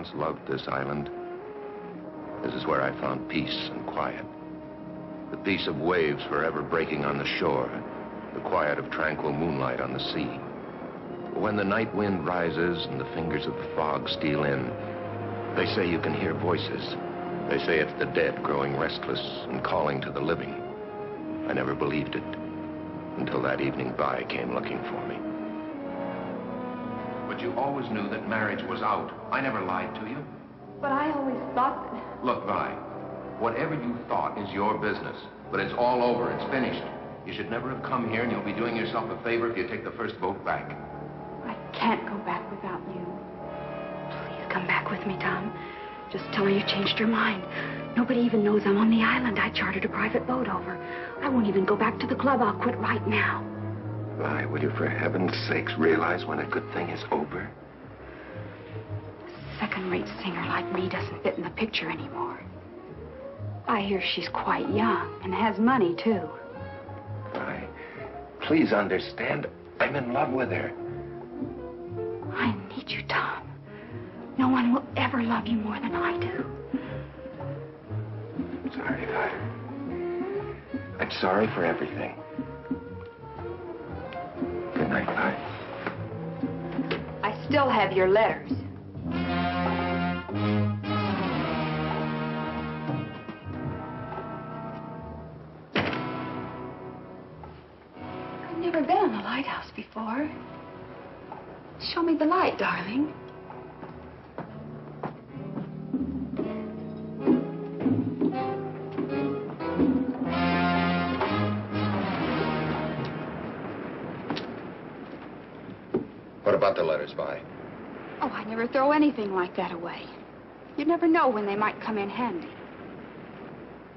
once loved this island. This is where I found peace and quiet. The peace of waves forever breaking on the shore, the quiet of tranquil moonlight on the sea. When the night wind rises and the fingers of the fog steal in, they say you can hear voices. They say it's the dead growing restless and calling to the living. I never believed it until that evening Vi came looking for me. But you always knew that marriage was out. I never lied to you. But I always thought that... Look, Vi, whatever you thought is your business. But it's all over. It's finished. You should never have come here, and you'll be doing yourself a favor if you take the first boat back. I can't go back without you. Please come back with me, Tom. Just tell her you changed your mind. Nobody even knows I'm on the island. I chartered a private boat over. I won't even go back to the club. I'll quit right now. Vi, will you for heaven's sakes realize when a good thing is over? A second-rate singer like me doesn't fit in the picture anymore. I hear she's quite young and has money, too. Vi, please understand. I'm in love with her. I need you, Tom. No one will ever love you more than I do. I'm sorry, Vi. I'm sorry for everything. Good night, Vi. I still have your letters. I've never been on the lighthouse before. Show me the light, darling. What about the letters, Vi? Oh, I never throw anything like that away. You'd never know when they might come in handy.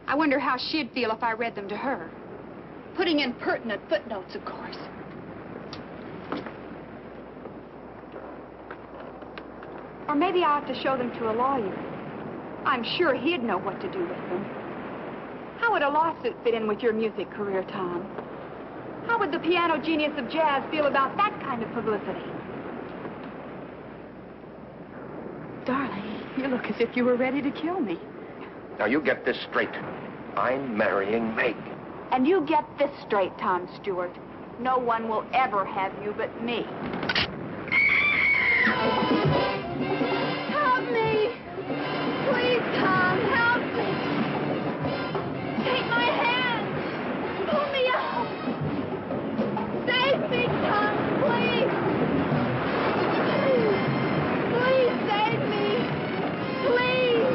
I wonder how she'd feel if I read them to her. Putting in pertinent footnotes, of course. Or maybe I ought to show them to a lawyer. I'm sure he'd know what to do with them. How would a lawsuit fit in with your music career, Tom? How would the piano genius of jazz feel about that kind of publicity? Darling, you look as if you were ready to kill me. Now, you get this straight. I'm marrying Meg. And you get this straight, Tom Stewart. No one will ever have you but me. Help me! Please, Tom, help me! Take my hand! Pull me out! Save me, Tom, please! Please save me! Please!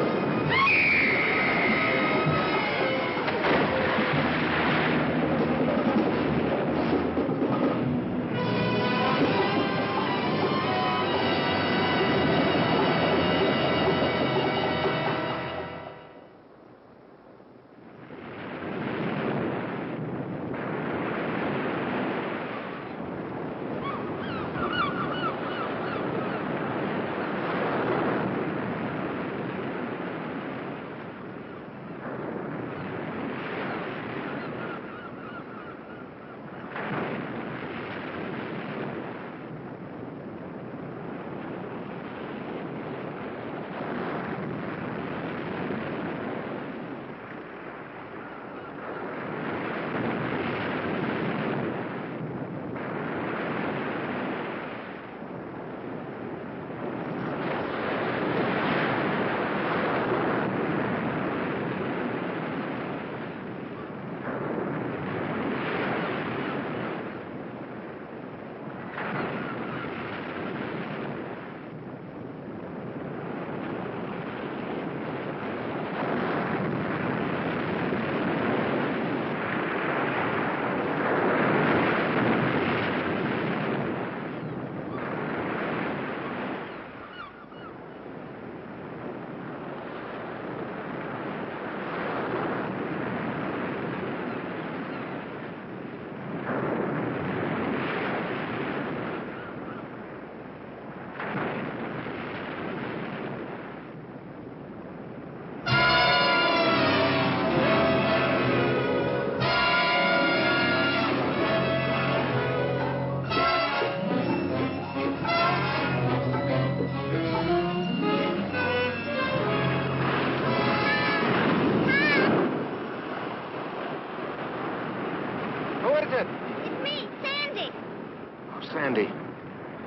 Sandy.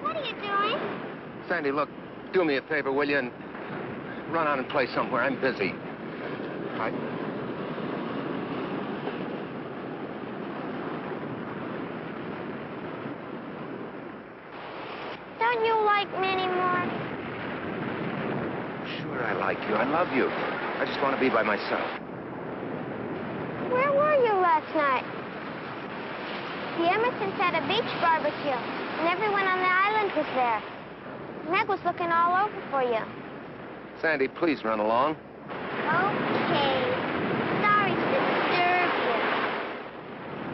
What are you doing? Sandy, look, do me a favor, will you? And run out and play somewhere. I'm busy. Don't you like me anymore? Sure, I like you. I love you. I just want to be by myself. Where were you last night? The Emersons had a beach barbecue, and everyone on the island was there. Meg was looking all over for you. Sandy, please run along. Okay. Sorry to disturb you.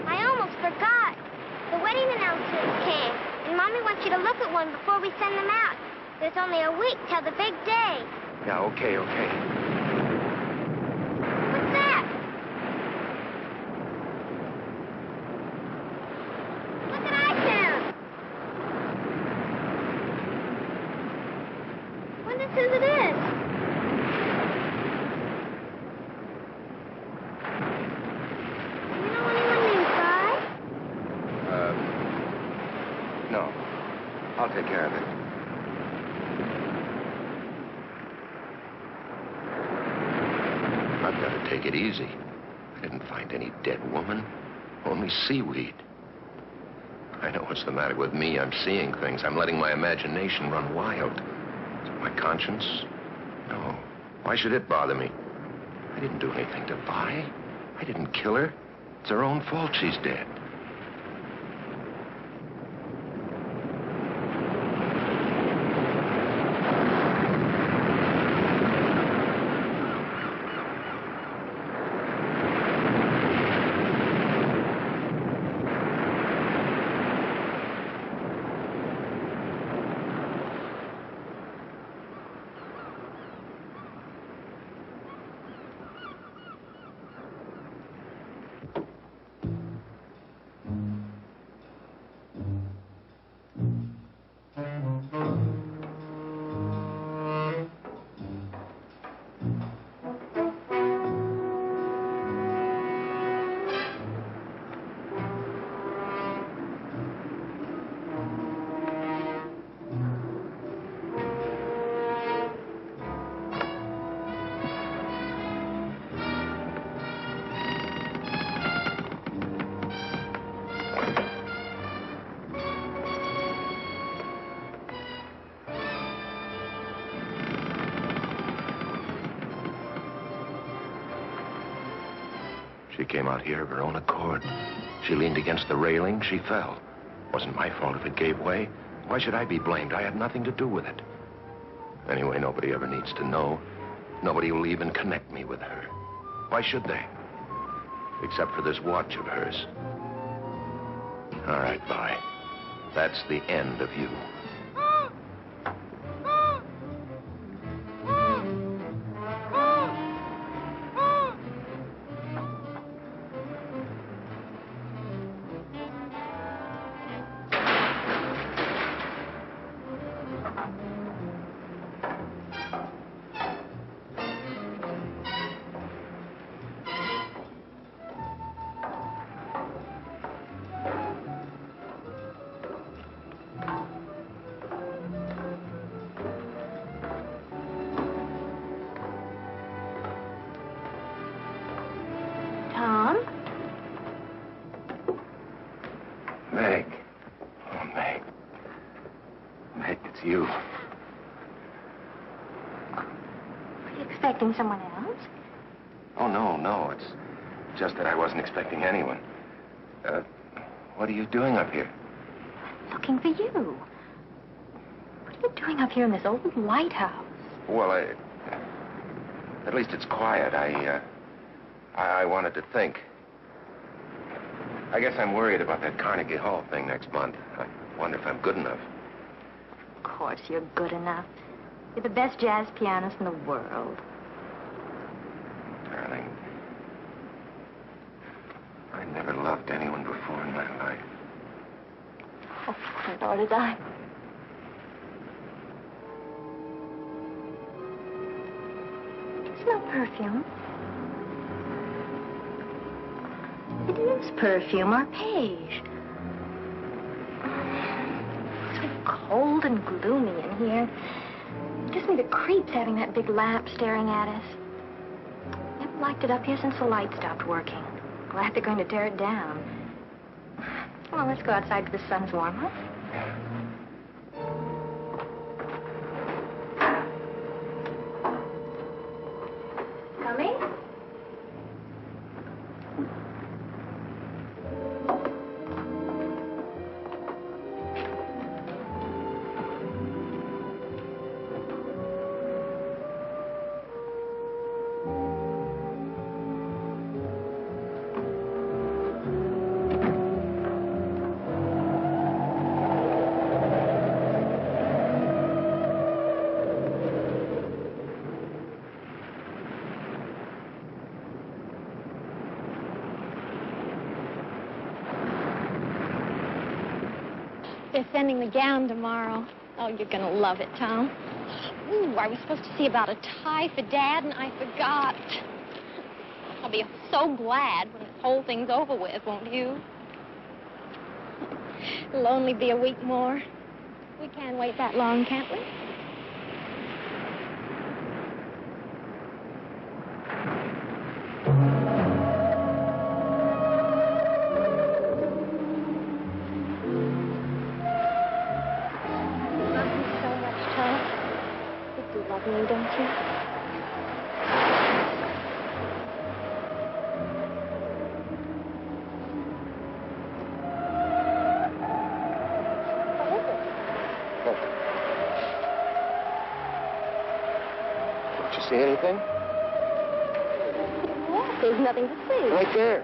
I almost forgot. The wedding announcements came, and Mommy wants you to look at one before we send them out. There's only a week till the big day. Yeah, okay. What's that? Look at iTunes. Wonder whose it is. Do you know anyone named Guy? No. I'll take care of it. I've got to take it easy. I didn't find any dead woman, only seaweed. I know what's the matter with me. I'm seeing things. I'm letting my imagination run wild. Is it my conscience? No. Why should it bother me? I didn't do anything to Vi. I didn't kill her. It's her own fault she's dead. She came out here of her own accord. She leaned against the railing. She fell. Wasn't my fault if it gave way. Why should I be blamed? I had nothing to do with it. Anyway, nobody ever needs to know. Nobody will even connect me with her. Why should they? Except for this watch of hers. All right, Vi. That's the end of you. Meg. Oh, Meg. Meg, it's you. Are you expecting someone else? Oh, no. It's just that I wasn't expecting anyone. What are you doing up here? Looking for you. What are you doing up here in this old lighthouse? Well, at least it's quiet. I wanted to think. I guess I'm worried about that Carnegie Hall thing next month. I wonder if I'm good enough. Of course you're good enough. You're the best jazz pianist in the world. Darling, I never loved anyone before in my life. Oh, nor did I. Do you smell perfume? It is perfume, arpege. cold and gloomy in here. It gives me the creeps having that big lamp staring at us. Never liked it up here since the light stopped working. Glad they're going to tear it down. Come on, let's go outside till the sun's warm, huh? Coming? They're sending the gown tomorrow. Oh, you're gonna love it, Tom. Ooh, I was supposed to see about a tie for Dad, and I forgot. I'll be so glad when this whole thing's over with, won't you? It'll only be a week more. We can't wait that long, can't we? See anything? What? There's nothing to see. Right there.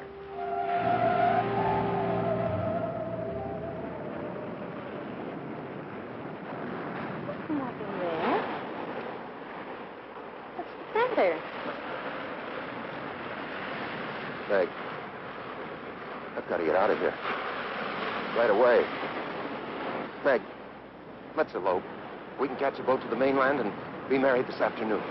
Nothing there. What's the matter? Meg, I've got to get out of here. Right away. Meg, let's elope. We can catch a boat to the mainland and be married this afternoon.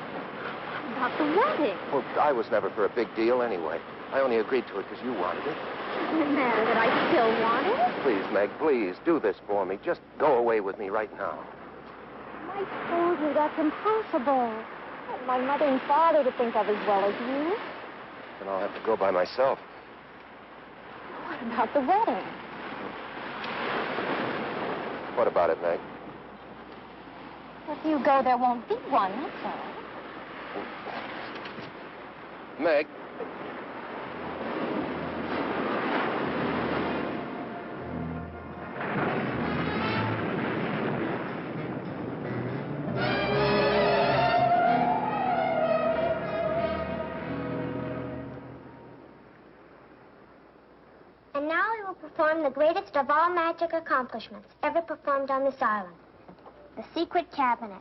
About the wedding. Well, I was never for a big deal anyway. I only agreed to it because you wanted it. Doesn't matter that I still want it. Please, Meg, please, do this for me. Just go away with me right now. I told you that's impossible. I have my mother and father to think of as well as you. Then I'll have to go by myself. What about the wedding? What about it, Meg? If you go, there won't be one, that's all. Meg. And now we will perform the greatest of all magic accomplishments ever performed on this island. The secret cabinet.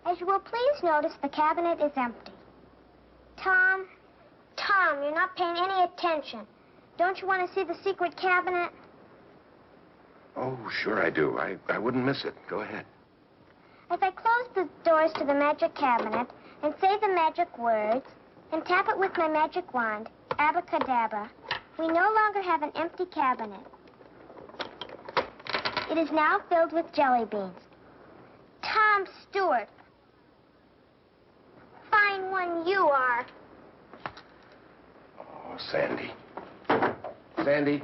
As you will please notice, the cabinet is empty. Tom, you're not paying any attention. Don't you want to see the secret cabinet? Oh, sure I do. I wouldn't miss it. Go ahead. If I close the doors to the magic cabinet and say the magic words and tap it with my magic wand, abracadabra, we no longer have an empty cabinet. It is now filled with jelly beans. Tom Stewart. Fine one you are. Oh, Sandy. Sandy,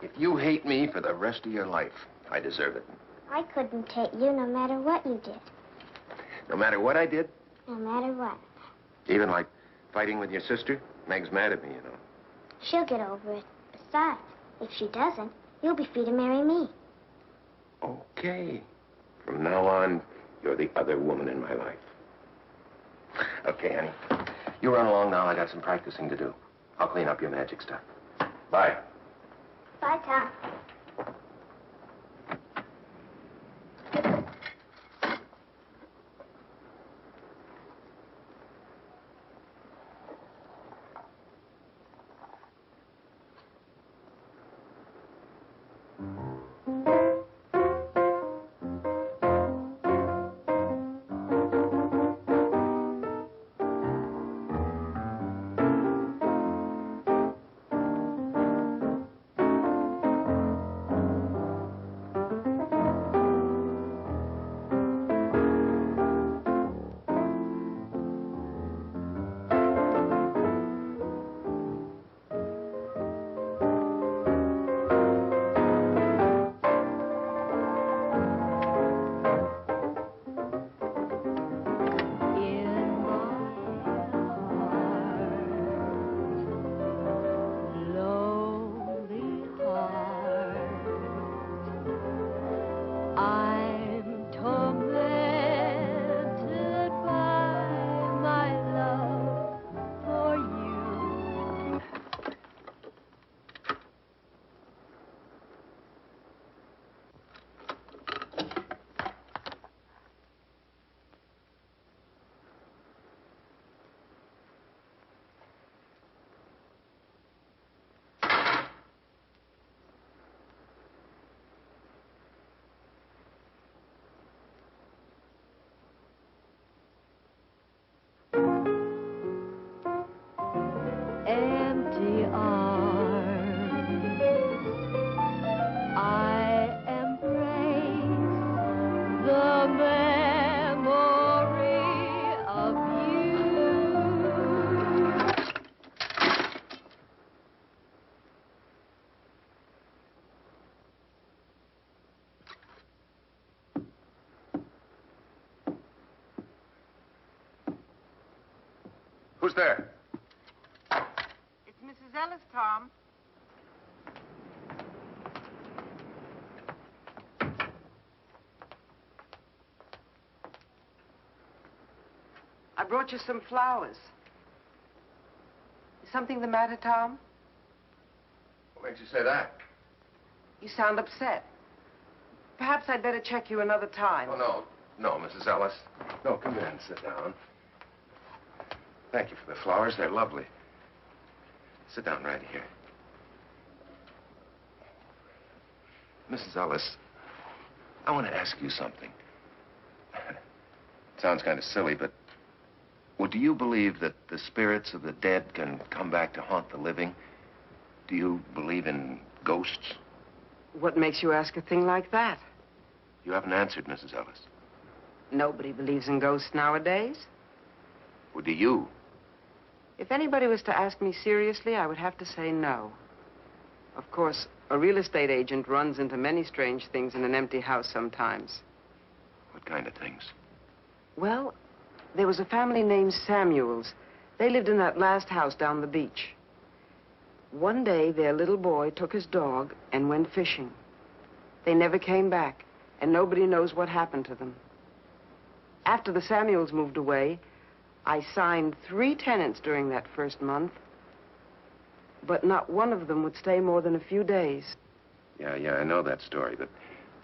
if you hate me for the rest of your life, I deserve it. I couldn't hate you no matter what you did. No matter what I did? No matter what. Even like fighting with your sister? Meg's mad at me, you know. She'll get over it. Besides, if she doesn't, you'll be free to marry me. Okay. From now on, you're the other woman in my life. Okay, honey. You run along now. I got some practicing to do. I'll clean up your magic stuff. Bye. Bye, Tom. Who's there? It's Mrs. Ellis, Tom. I brought you some flowers. Is something the matter, Tom? What makes you say that? You sound upset. Perhaps I'd better check you another time. Oh, no. No, Mrs. Ellis. No, come in. Sit down. Thank you for the flowers. They're lovely. Sit down right here. Mrs. Ellis, I want to ask you something. It sounds kind of silly, but... well, do you believe that the spirits of the dead can come back to haunt the living? Do you believe in ghosts? What makes you ask a thing like that? You haven't answered, Mrs. Ellis. Nobody believes in ghosts nowadays. Well, do you? If anybody was to ask me seriously, I would have to say no. Of course, a real estate agent runs into many strange things in an empty house sometimes. What kind of things? Well, there was a family named Samuels. They lived in that last house down the beach. One day, their little boy took his dog and went fishing. They never came back, and nobody knows what happened to them. After the Samuels moved away, I signed 3 tenants during that first month, but not one of them would stay more than a few days. Yeah, I know that story, but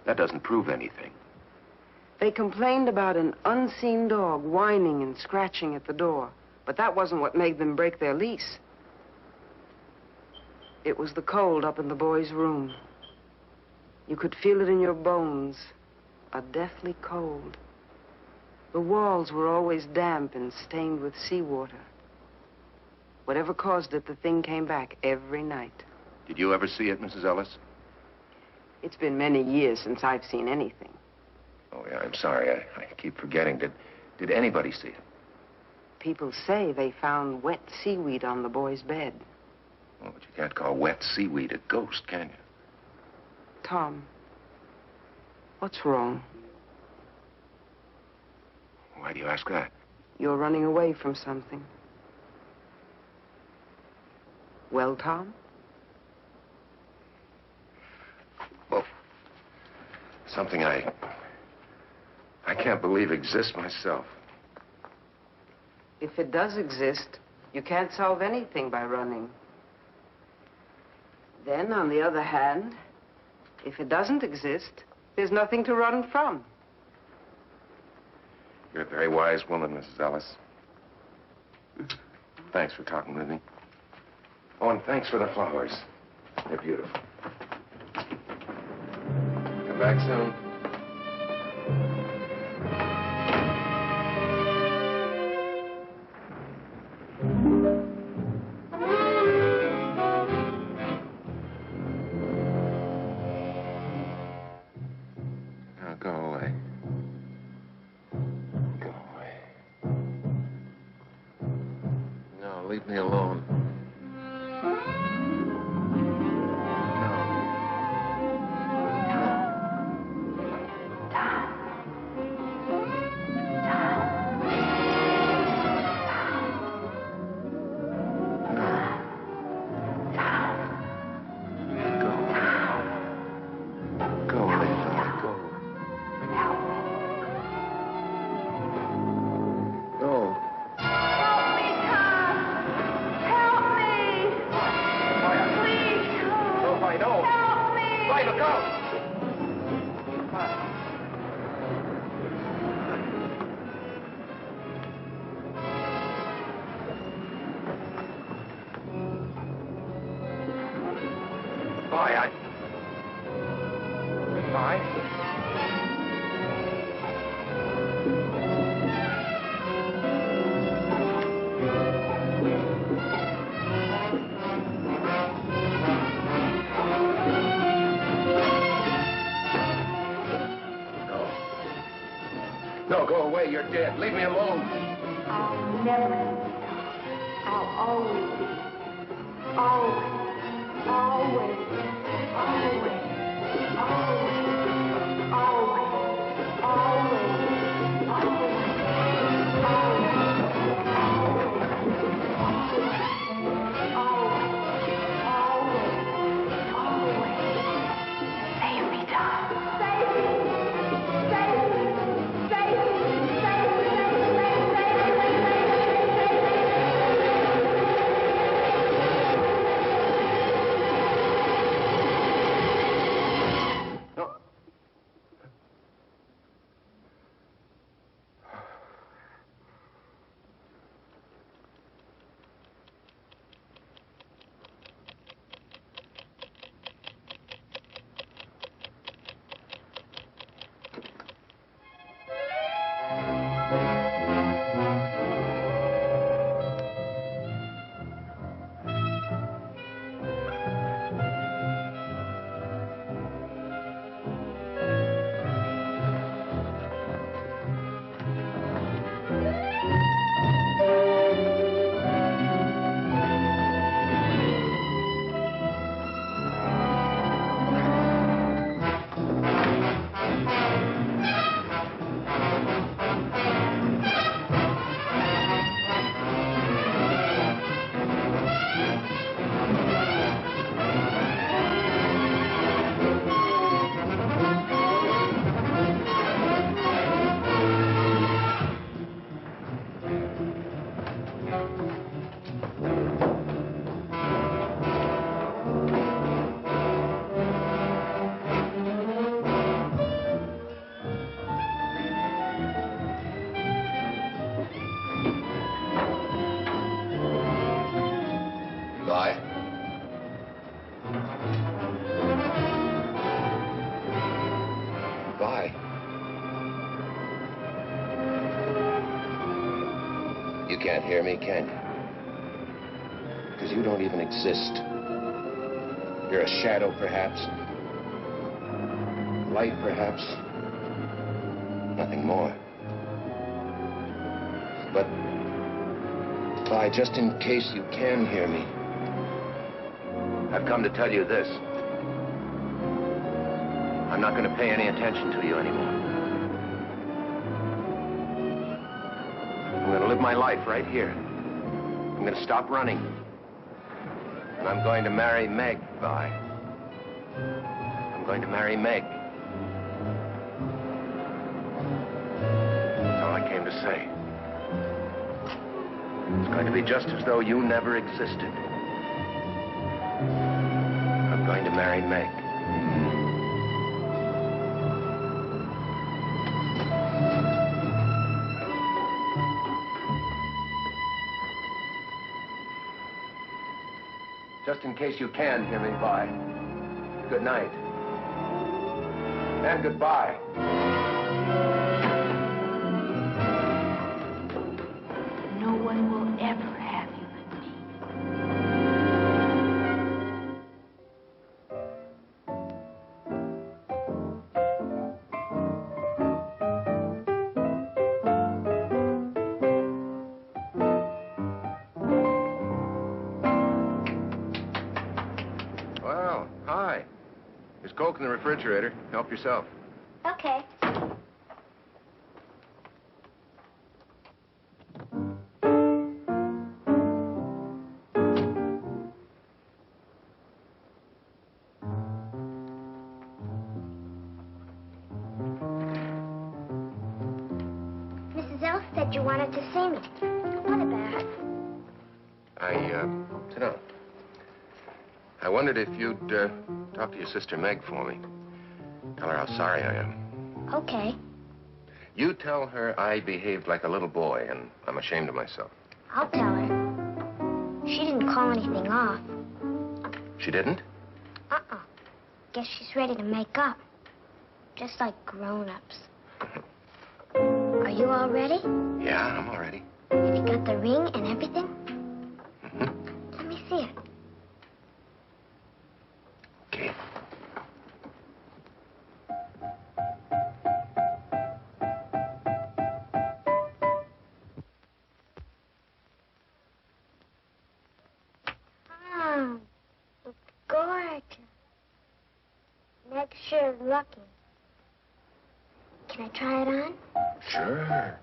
that doesn't prove anything. They complained about an unseen dog whining and scratching at the door, but that wasn't what made them break their lease. It was the cold up in the boy's room. You could feel it in your bones, a deathly cold. The walls were always damp and stained with seawater. Whatever caused it, the thing came back every night. Did you ever see it, Mrs. Ellis? It's been many years since I've seen anything. Oh, yeah, I'm sorry. I keep forgetting. Did anybody see it? People say they found wet seaweed on the boy's bed. Well, but you can't call wet seaweed a ghost, can you? Tom, what's wrong? Why do you ask that? You're running away from something. Well, Tom? Well, something I can't believe exists myself. If it does exist, you can't solve anything by running. Then, on the other hand, if it doesn't exist, there's nothing to run from. You're a very wise woman, Mrs. Ellis. Thanks for talking with me. Oh, and thanks for the flowers. They're beautiful. Come back soon. Now, go away. Go away. No, leave me alone. No, go away. You're dead. Leave me alone. I'll never leave you. I'll always be. Always. Always. Always. Always. Always. Always. Always. Always. Always. can't hear me, can you? Because you don't even exist. You're a shadow, perhaps. Light, perhaps. Nothing more. But, Vi, just in case you can hear me, I've come to tell you this. I'm not going to pay any attention to you anymore. I'm going to live my life right here. I'm going to stop running. And I'm going to marry Meg, Vi. I'm going to marry Meg. That's all I came to say. It's going to be just as though you never existed. I'm going to marry Meg. Just in case you can hear me, Vi. Good night. And goodbye. No one will ever have you and me. Well, hi. There's Coke in the refrigerator. Help yourself. Okay. Mrs. Elf said you wanted to see me. What about? Sit down. I wondered if you'd, talk to your sister Meg for me. Tell her how sorry I am. Okay. You tell her I behaved like a little boy, and I'm ashamed of myself. I'll tell her. She didn't call anything off. She didn't? Uh-uh. Guess she's ready to make up. Just like grown-ups. Are you all ready? Yeah, I'm all ready. Have you got the ring and everything? Mm-hmm. Let me see it. Okay. Oh, it's gorgeous. Meg's sure is lucky. Can I try it on? Sure.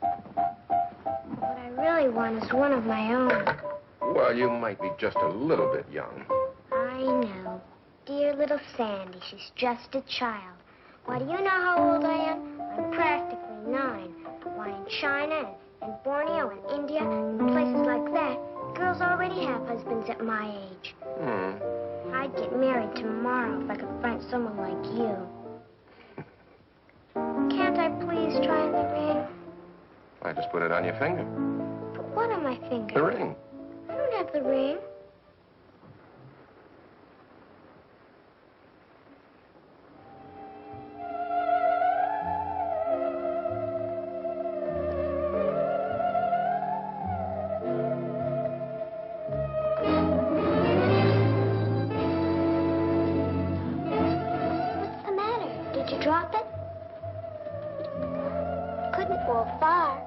What I really want is one of my own. Well, you might be just a little bit young. I know. Dear little Sandy, she's just a child. Why, do you know how old I am? I'm practically 9. Why, in China and Borneo and India and places like that, girls already have husbands at my age. I'd get married tomorrow if I could find someone like you. Can't I please try the ring? I just put it on your finger. But what on my finger? The ring. I don't have the ring. What's the matter? Did you drop it? Couldn't fall far.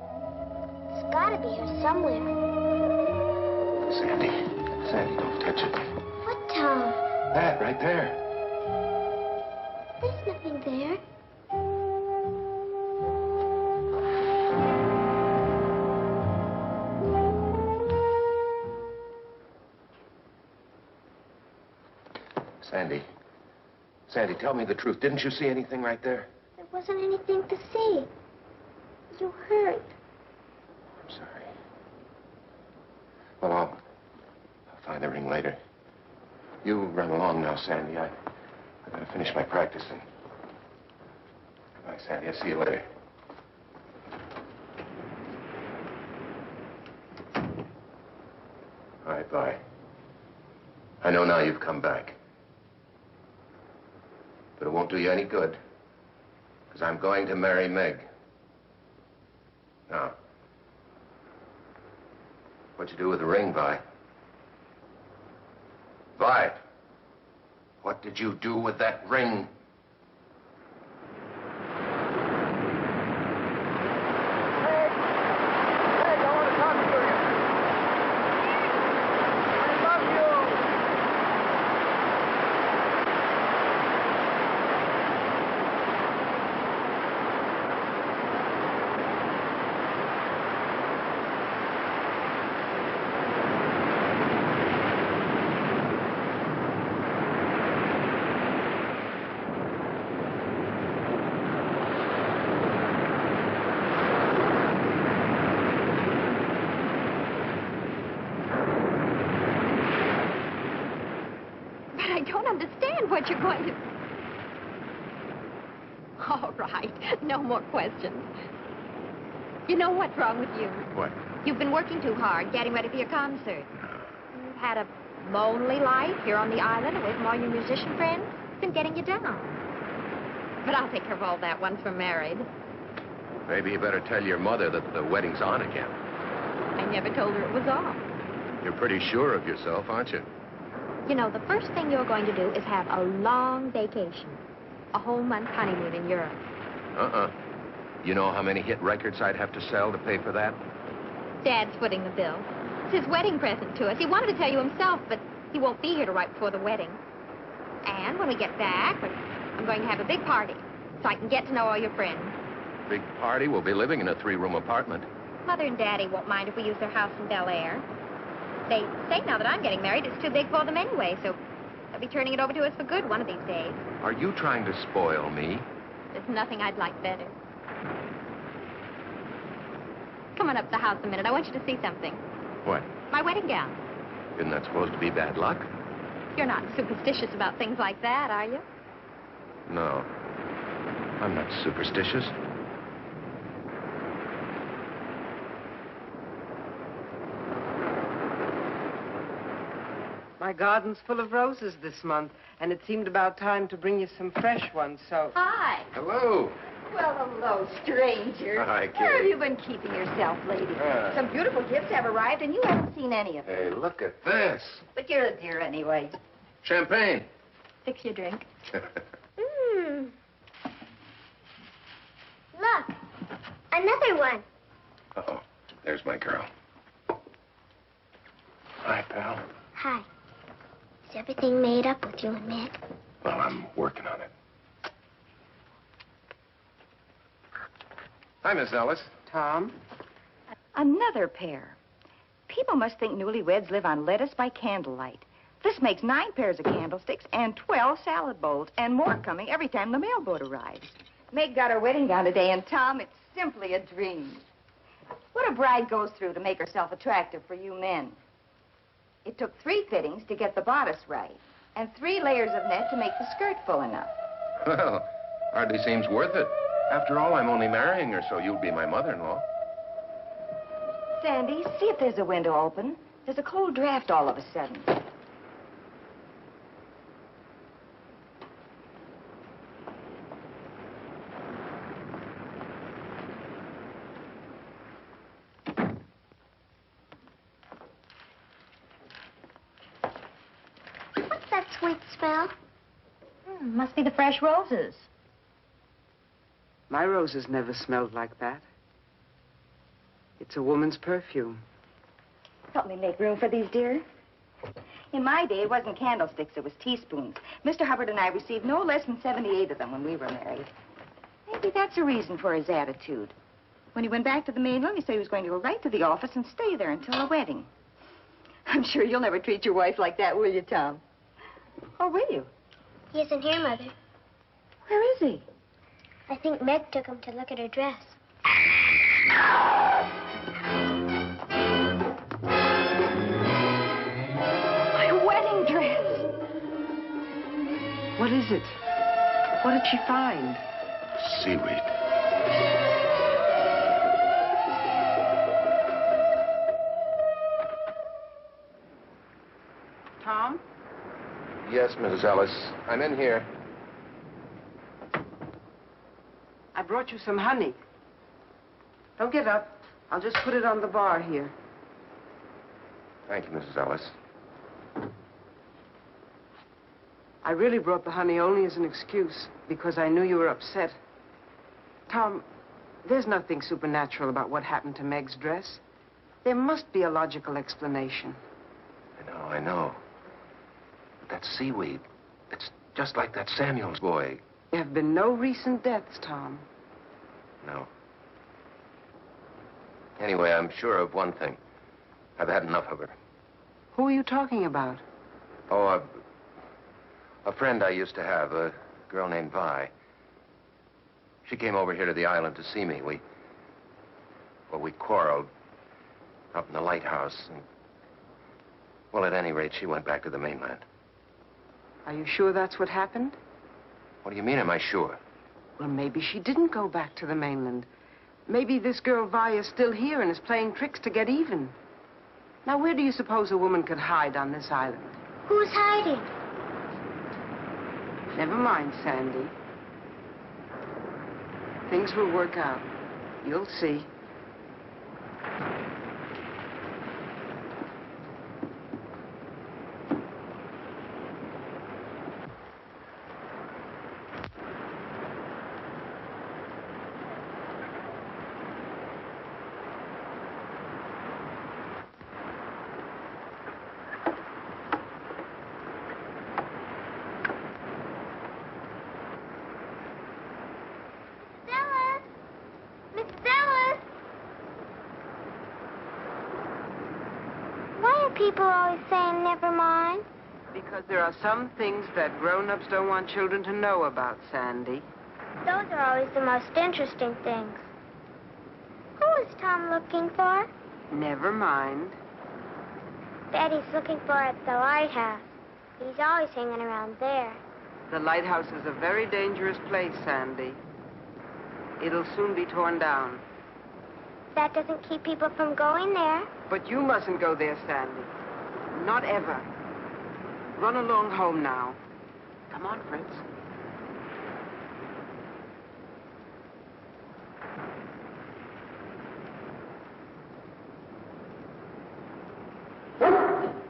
It's gotta be here somewhere. Sandy. Sandy, don't touch it. What, Tom? That, right there. There's nothing there. Sandy. Sandy, tell me the truth. Didn't you see anything right there? There wasn't anything to see. You hurt. I'm sorry. Well, I'll find the ring later. You run along now, Sandy. I gotta finish my practicing. Goodbye, Sandy. I'll see you later. All right, bye. I know now you've come back. But it won't do you any good. Because I'm going to marry Meg. Now, What'd you do with the ring, Vi? Vi, what did you do with that ring? What you're going to... All right, no more questions. You know what's wrong with you? What? You've been working too hard, getting ready for your concert. You've had a lonely life here on the island, away from all your musician friends. It's been getting you down. But I'll take care of all that once we're married. Maybe you better tell your mother that the wedding's on again. I never told her it was off. You're pretty sure of yourself, aren't you? You know, the first thing you're going to do is have a long vacation. A whole month honeymoon in Europe. You know how many hit records I'd have to sell to pay for that? Dad's footing the bill. It's his wedding present to us. He wanted to tell you himself, but he won't be here till right before the wedding. And when we get back, I'm going to have a big party so I can get to know all your friends. Big party? We'll be living in a 3-room apartment. Mother and Daddy won't mind if we use their house in Bel Air. They say now that I'm getting married, it's too big for them anyway, so they'll be turning it over to us for good one of these days. Are you trying to spoil me? There's nothing I'd like better. Come on up to the house a minute. I want you to see something. What? My wedding gown. Isn't that supposed to be bad luck? You're not superstitious about things like that, are you? No. I'm not superstitious. My garden's full of roses this month, and it seemed about time to bring you some fresh ones, so... Hi. Hello. Well, hello, stranger. Hi, Kitty. Where have you been keeping yourself, lady? Some beautiful gifts have arrived, and you haven't seen any of them. Hey, look at this. But you're a dear anyway. Champagne. Fix your drink. Look, another one. Uh-oh. There's my girl. Hi, pal. Hi. Is everything made up with you and Meg? Well, I'm working on it. Hi, Miss Ellis. Tom? Another pair. People must think newlyweds live on lettuce by candlelight. This makes 9 pairs of candlesticks and 12 salad bowls, and more coming every time the mailboat arrives. Meg got her wedding gown today, and Tom, it's simply a dream. What a bride goes through to make herself attractive for you men. It took 3 fittings to get the bodice right, and 3 layers of net to make the skirt full enough. Well, hardly seems worth it. After all, I'm only marrying her, so you'll be my mother-in-law. Sandy, see if there's a window open. There's a cold draft all of a sudden. What's that sweet smell? Must be the fresh roses. My roses never smelled like that. It's a woman's perfume. Help me make room for these, dear. In my day, it wasn't candlesticks, it was teaspoons. Mr. Hubbard and I received no less than 78 of them when we were married. Maybe that's a reason for his attitude. When he went back to the main room, he said he was going to go right to the office and stay there until the wedding. I'm sure you'll never treat your wife like that, will you, Tom? Or will you? He isn't here, Mother. Where is he? I think Meg took him to look at her dress. My wedding dress. What is it? What did she find? Seaweed. Tom? Yes, Mrs. Ellis. I'm in here. I brought you some honey. Don't get up. I'll just put it on the bar here. Thank you, Mrs. Ellis. I really brought the honey only as an excuse, because I knew you were upset. Tom, there's nothing supernatural about what happened to Meg's dress. There must be a logical explanation. I know. But that seaweed, it's just like that Samuels boy. There have been no recent deaths, Tom. No. Anyway, I'm sure of one thing. I've had enough of her. Who are you talking about? Oh, a friend I used to have, a girl named Vi. She came over here to the island to see me. We quarreled up in the lighthouse. And, well, at any rate, she went back to the mainland. Are you sure that's what happened? What do you mean, am I sure? Well, maybe she didn't go back to the mainland. Maybe this girl Vi is still here and is playing tricks to get even. Now, where do you suppose a woman could hide on this island? Who's hiding? Never mind, Sandy. Things will work out. You'll see. People always saying never mind. Because there are some things that grown-ups don't want children to know about, Sandy. Those are always the most interesting things. Who is Tom looking for? Never mind. Daddy's looking for at the lighthouse. He's always hanging around there. The lighthouse is a very dangerous place, Sandy. It'll soon be torn down. That doesn't keep people from going there. But you mustn't go there, Sandy. Not ever. Run along home now. Come on, Fritz.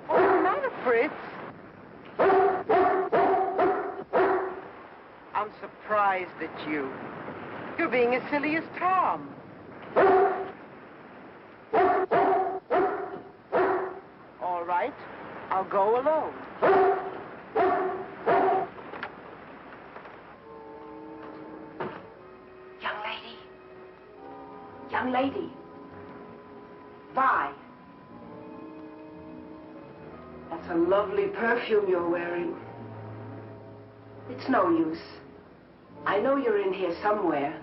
What's the matter, Fritz? I'm surprised at you. You're being as silly as Tom. All right, I'll go alone. Young lady. Young lady. Vi. That's a lovely perfume you're wearing. It's no use. I know you're in here somewhere.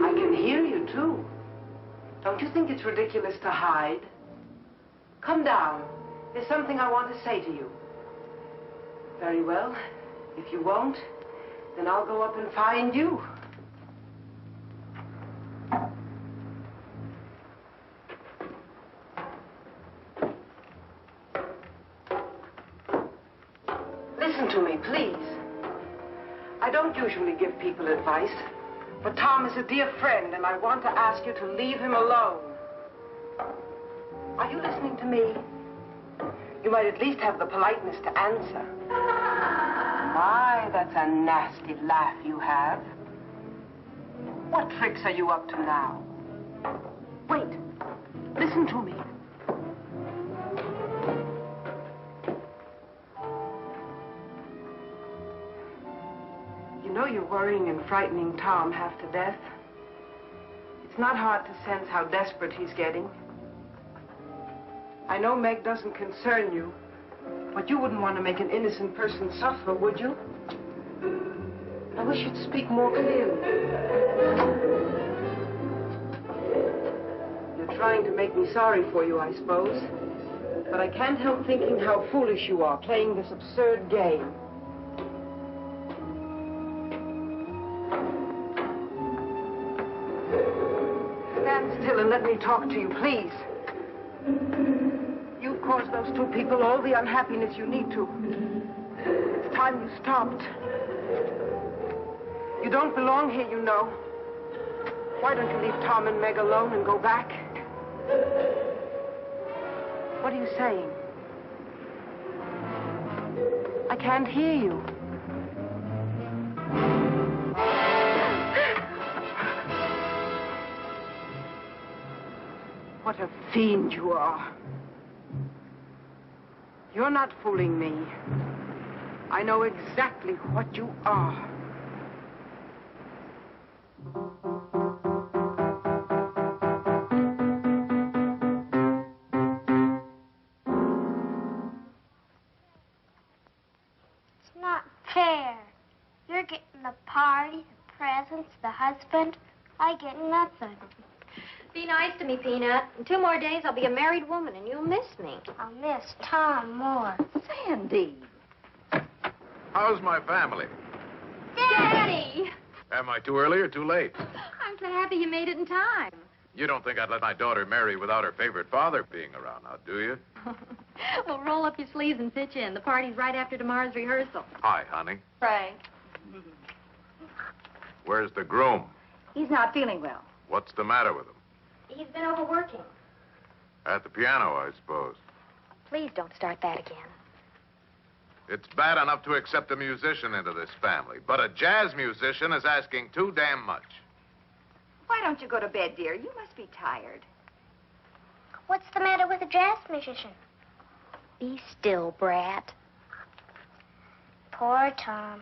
I can hear you, too. Don't you think it's ridiculous to hide? Come down. There's something I want to say to you. Very well. If you won't, then I'll go up and find you. Listen to me, please. I don't usually give people advice, but Tom is a dear friend, and I want to ask you to leave him alone. Are you listening to me? You might at least have the politeness to answer. My, that's a nasty laugh you have. What tricks are you up to now? Wait. Listen to me. You know you're worrying and frightening Tom half to death. It's not hard to sense how desperate he's getting. I know Meg doesn't concern you, but you wouldn't want to make an innocent person suffer, would you? I wish you'd speak more clearly. You're trying to make me sorry for you, I suppose. But I can't help thinking how foolish you are, playing this absurd game. Stand still and let me talk to you, please. You've caused those two people all the unhappiness you need to. It's time you stopped. You don't belong here, you know. Why don't you leave Tom and Meg alone and go back? What are you saying? I can't hear you. What a fiend you are. You're not fooling me. I know exactly what you are. It's not fair. You're getting the party, the presents, the husband. I get nothing. Be nice to me, Peanut. In 2 more days, I'll be a married woman, and you'll miss me. I'll miss Tom more. Sandy. How's my family? Daddy! Am I too early or too late? I'm so happy you made it in time. You don't think I'd let my daughter marry without her favorite father being around now, do you? Well, roll up your sleeves and pitch in. The party's right after tomorrow's rehearsal. Hi, honey. Frank. Where's the groom? He's not feeling well. What's the matter with him? He's been overworking. At the piano, I suppose. Please don't start that again. It's bad enough to accept a musician into this family, but a jazz musician is asking too damn much. Why don't you go to bed, dear? You must be tired. What's the matter with a jazz musician? Be still, brat. Poor Tom.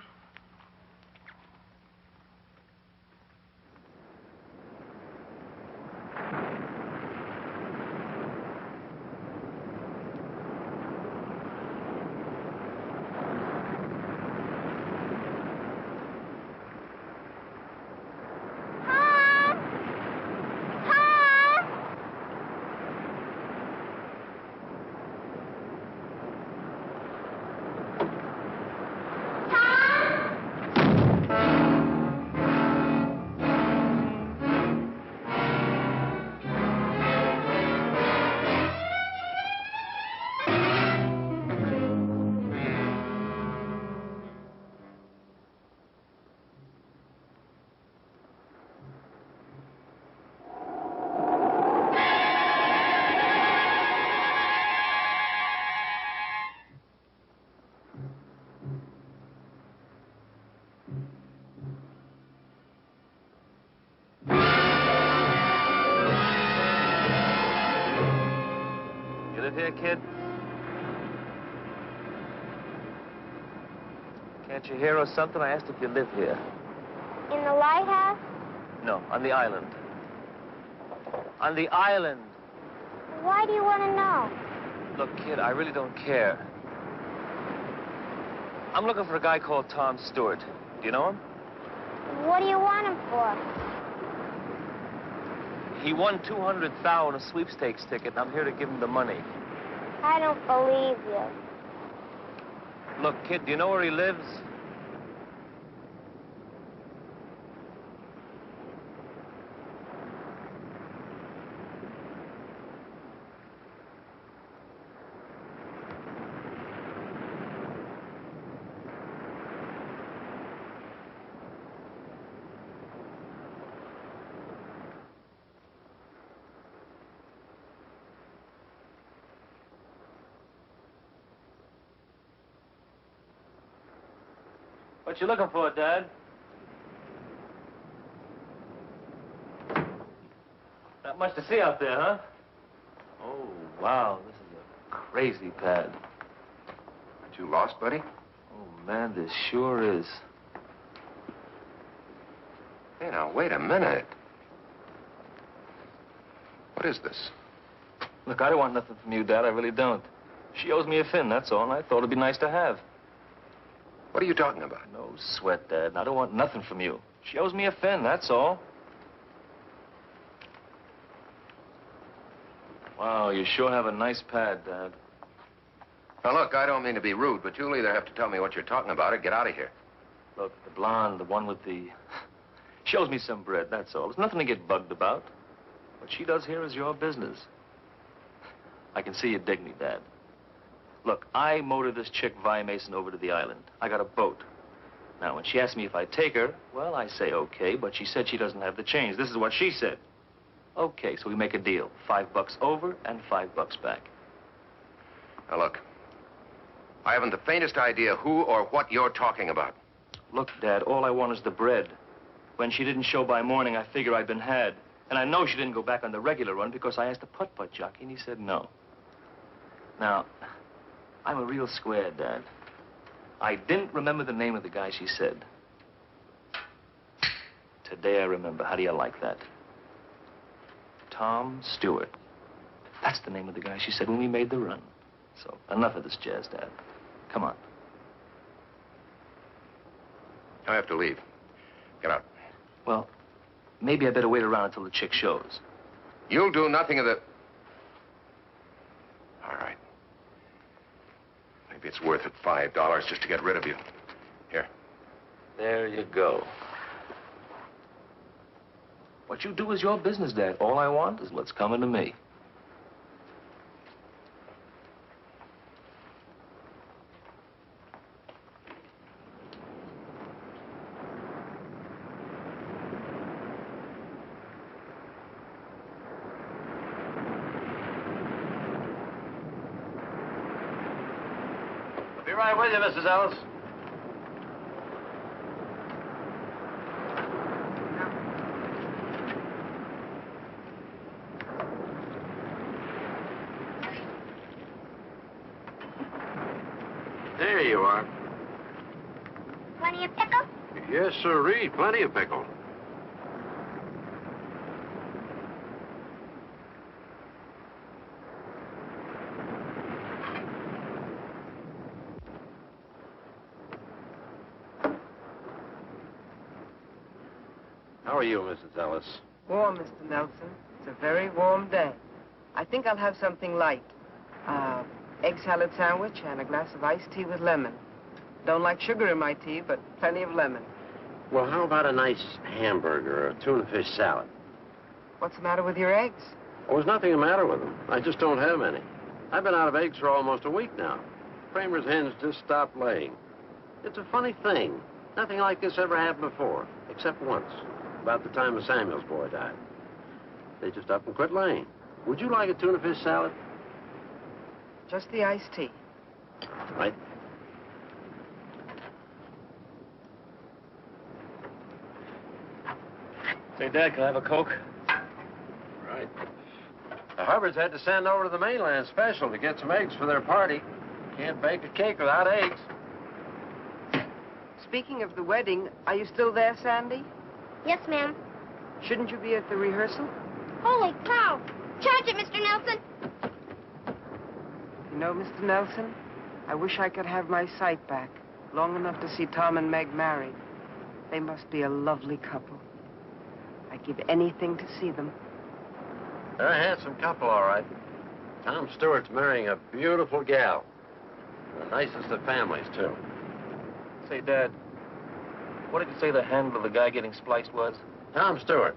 Here, kid? Can't you hear or something? I asked if you live here. In the lighthouse? No, on the island. On the island. Why do you want to know? Look, kid, I really don't care. I'm looking for a guy called Tom Stewart. Do you know him? What do you want him for? He won $200,000 on a sweepstakes ticket, and I'm here to give him the money. I don't believe you. Look, kid, do you know where he lives? What you looking for, Dad? Not much to see out there, huh? Oh, wow, this is a crazy pad. Aren't you lost, buddy? Oh, man, this sure is. Hey, now, wait a minute. What is this? Look, I don't want nothing from you, Dad. I really don't. She owes me a fin, that's all, and I thought it'd be nice to have. What are you talking about? No sweat, Dad. I don't want nothing from you. She owes me a fin, that's all. Wow, you sure have a nice pad, Dad. Now, look, I don't mean to be rude, but you'll either have to tell me what you're talking about or get out of here. Look, the blonde, the one with the... She owes me some bread, that's all. There's nothing to get bugged about. What she does here is your business. I can see you dig me, Dad. Look, I motored this chick, Vi Mason, over to the island. I got a boat. Now, when she asked me if I'd take her, well, I say okay, but she said she doesn't have the change. This is what she said. Okay, so we make a deal. $5 over and $5 back. Now, look. I haven't the faintest idea who or what you're talking about. Look, Dad, all I want is the bread. When she didn't show by morning, I figure I'd been had. And I know she didn't go back on the regular run because I asked the putt-putt jockey, and he said no. Now, I'm a real square, Dad. I didn't remember the name of the guy she said. Today I remember. How do you like that? Tom Stewart. That's the name of the guy she said when we made the run. So, enough of this jazz, Dad. Come on. I have to leave. Get out. Well, maybe I better wait around until the chick shows. You'll do nothing of the... All right. Maybe it's worth it, $5 just to get rid of you. Here. There you go. What you do is your business, Dad. All I want is what's coming to me. Be right with you, Mrs. Ellis. There you are. Plenty of pickle? Yes, sirree. Plenty of pickle. How are you, Mrs. Ellis? Warm, Mr. Nelson. It's a very warm day. I think I'll have something light. Egg salad sandwich and a glass of iced tea with lemon. Don't like sugar in my tea, but plenty of lemon. Well, how about a nice hamburger or a tuna fish salad? What's the matter with your eggs? Oh, there's nothing the matter with them. I just don't have any. I've been out of eggs for almost a week now. Kramer's hens just stopped laying. It's a funny thing. Nothing like this ever happened before, except once, about the time the Samuels boy died. They just up and quit laying. Would you like a tuna fish salad? Just the iced tea. Right. Say, Dad, can I have a Coke? Right. The Hubbards had to send over to the mainland special to get some eggs for their party. Can't bake a cake without eggs. Speaking of the wedding, are you still there, Sandy? Yes, ma'am. Shouldn't you be at the rehearsal? Holy cow! Charge it, Mr. Nelson. You know, Mr. Nelson, I wish I could have my sight back, long enough to see Tom and Meg married. They must be a lovely couple. I'd give anything to see them. They're a handsome couple, all right. Tom Stewart's marrying a beautiful gal. The nicest of families, too. Say, Dad, what did you say the handle of the guy getting spliced was? Tom Stewart.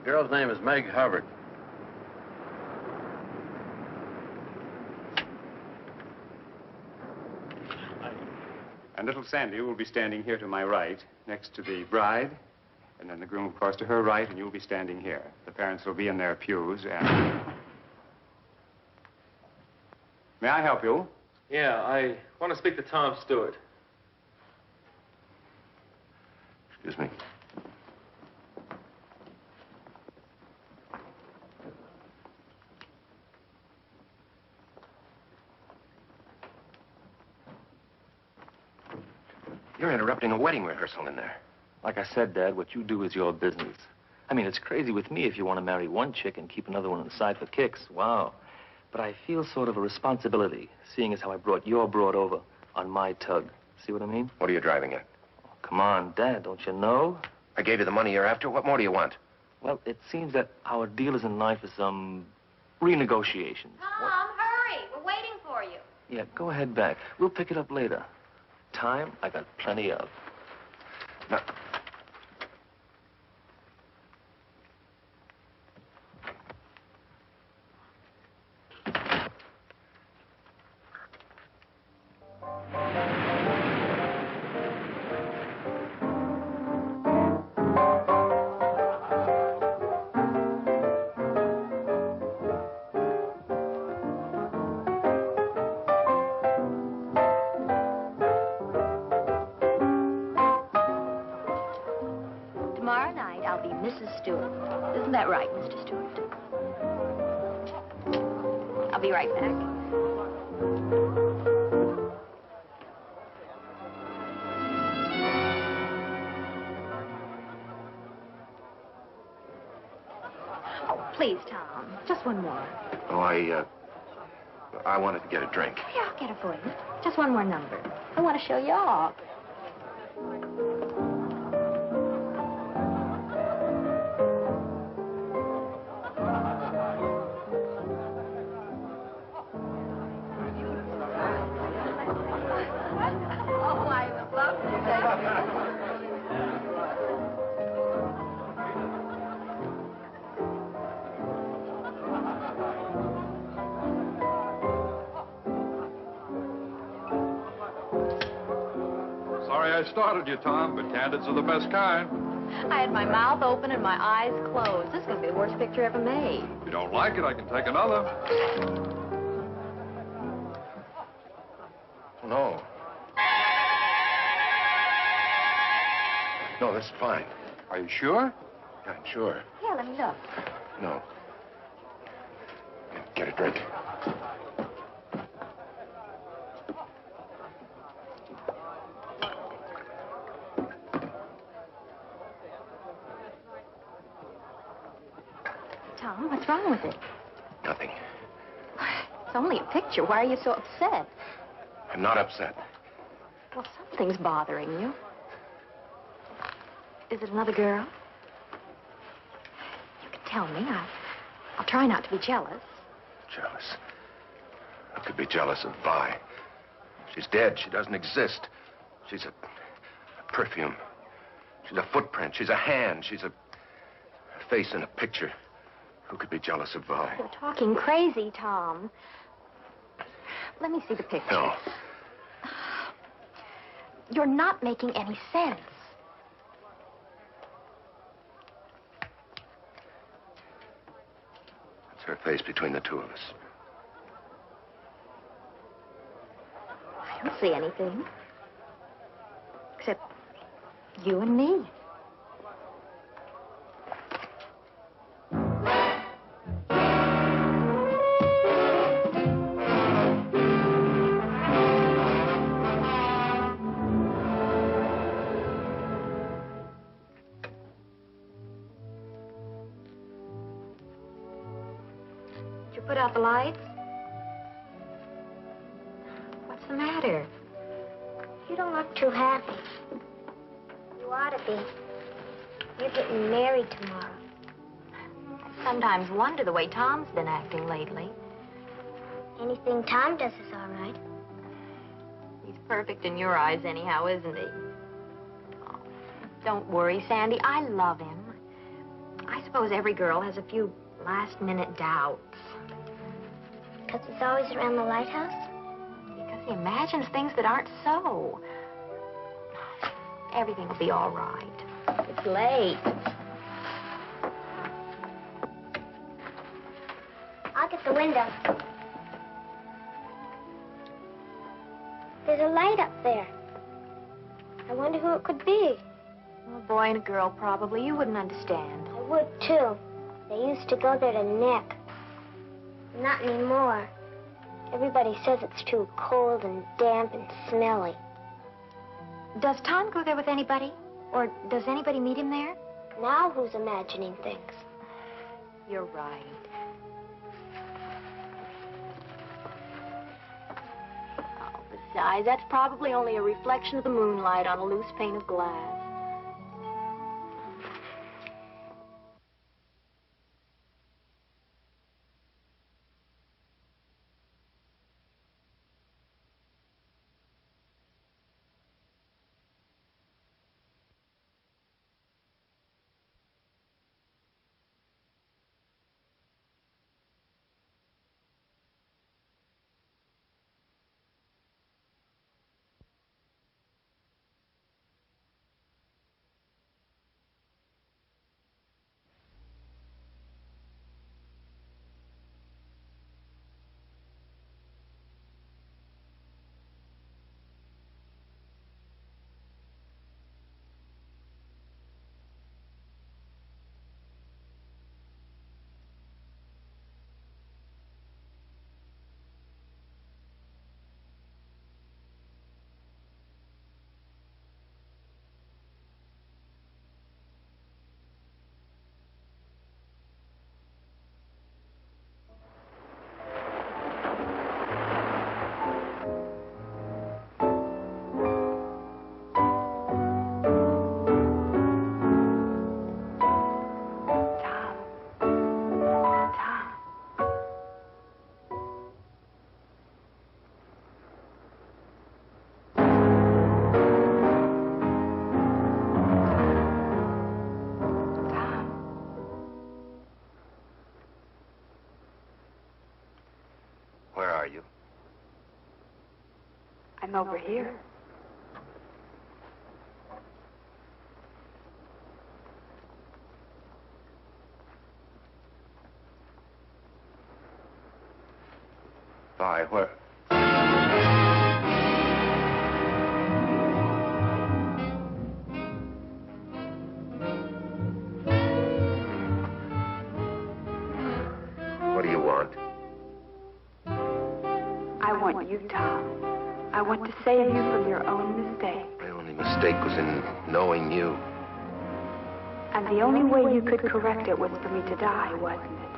The girl's name is Meg Hubbard. And little Sandy will be standing here to my right, next to the bride, and then the groom, of course, to her right, and you'll be standing here. The parents will be in their pews, and... May I help you? Yeah, I want to speak to Tom Stewart. Excuse me. You're interrupting a wedding rehearsal in there. Like I said, Dad, what you do is your business. I mean, it's crazy with me if you want to marry one chick and keep another one on the side for kicks. Wow. But I feel sort of a responsibility, seeing as how I brought your broad over on my tug. See what I mean? What are you driving at? Oh, come on, Dad, don't you know? I gave you the money you're after. What more do you want? Well, it seems that our deal is in line for some renegotiations. Tom, hurry. We're waiting for you. Yeah, go ahead back. We'll pick it up later. Time, I got plenty of. Now, Stewart. Isn't that right, Mr. Stewart? I'll be right back. Oh, please, Tom. Just one more. Oh, I wanted to get a drink. Yeah, I'll get it for you. Just one more number. I want to show you off. Sorry I started you, Tom, but candids are the best kind. I had my mouth open and my eyes closed. This is going to be the worst picture ever made. If you don't like it, I can take another. No. No, this is fine. Are you sure? Yeah, I'm sure. Here, let me look. No. Get a drink. Tom, what's wrong with it? Nothing. It's only a picture. Why are you so upset? I'm not upset. Well, something's bothering you. Is it another girl? You can tell me. I'll try not to be jealous. Jealous? I could be jealous of Vi. She's dead. She doesn't exist. She's a perfume. She's a footprint. She's a hand. She's a face in a picture. Who could be jealous of Vi? You're talking crazy, Tom. Let me see the picture. No. You're not making any sense. It's her face between the two of us. I don't see anything. Except you and me. Put out the lights? What's the matter? You don't look too happy. You ought to be. You're getting married tomorrow. I sometimes wonder the way Tom's been acting lately. Anything Tom does is all right. He's perfect in your eyes anyhow, isn't he? Oh, don't worry, Sandy. I love him. I suppose every girl has a few last-minute doubts. Because he's always around the lighthouse? Because he imagines things that aren't so. Everything will be all right. It's late. I'll get the window. There's a light up there. I wonder who it could be. A boy and a girl, probably. You wouldn't understand. I would, too. They used to go there to neck. Not anymore. Everybody says it's too cold and damp and smelly. Does Tom go there with anybody? Or does anybody meet him there? Now who's imagining things? You're right. Oh, besides, that's probably only a reflection of the moonlight on a loose pane of glass. I'm over here. Vi, where? What do you want? I want you, Tom. I want to save you from your own mistake. My only mistake was in knowing you. And the only way you could correct it was for me to die, wasn't it?